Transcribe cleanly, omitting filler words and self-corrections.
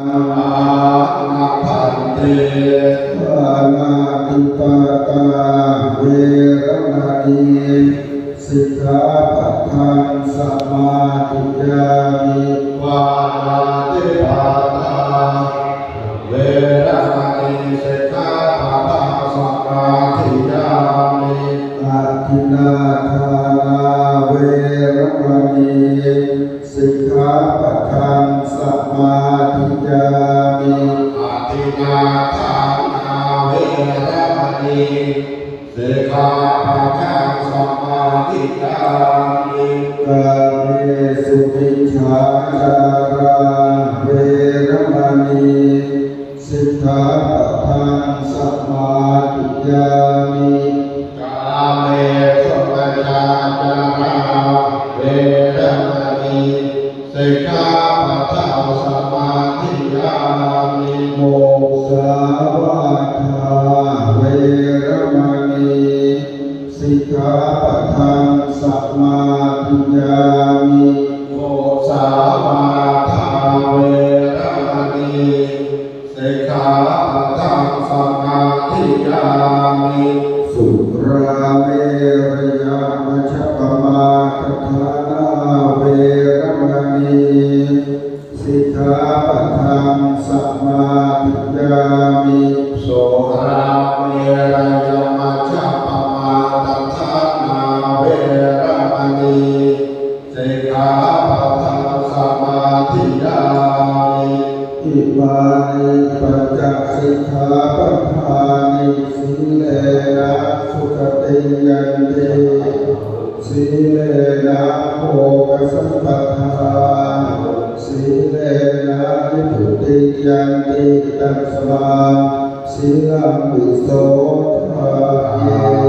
อานาพันเตปานาติปาตาเวรมณีสิกขาปัฏฐานสมาธิยามิปานาติปาตาเวรมณีสิกขาปัฏฐานสมาธิยามิอาทินนาทานาเวรมณีสิกขาปัฏฐานสมาธิยามิอาทินนาทานาเวรมณีสิกขาปัฏฐานสมาธิยามิกาเมสุมิจฉาจาราเวรมณีสิกขาปัฏฐานสมาธิยามิกาเมสุมิจฉาจาราเวรมณีสิกขาปัฏฐานสมาธิยามิโมกขาวาทาเวรมณีสิกขาปัฏฐานสมาธิยามิโมกขาวาทาเวรมณีสิกขาปัฏฐานสมาธิยามิสุราเมรยามัชฌปมาทฐานาเวรมณีสิกขาปัฏฐานสมาธิยามิโสราเมรยามัชฌปมาทฐานาเวรมณีสิกขาปัฏฐานสมาธิยามิอิมานิปัญจสิกขาปัฏฐานิสีเลนะสุขติยันติสีเลนะโภคสัมปทาสีเลนะวิมุตติยันติตัสมาสีลังวิโสทาเย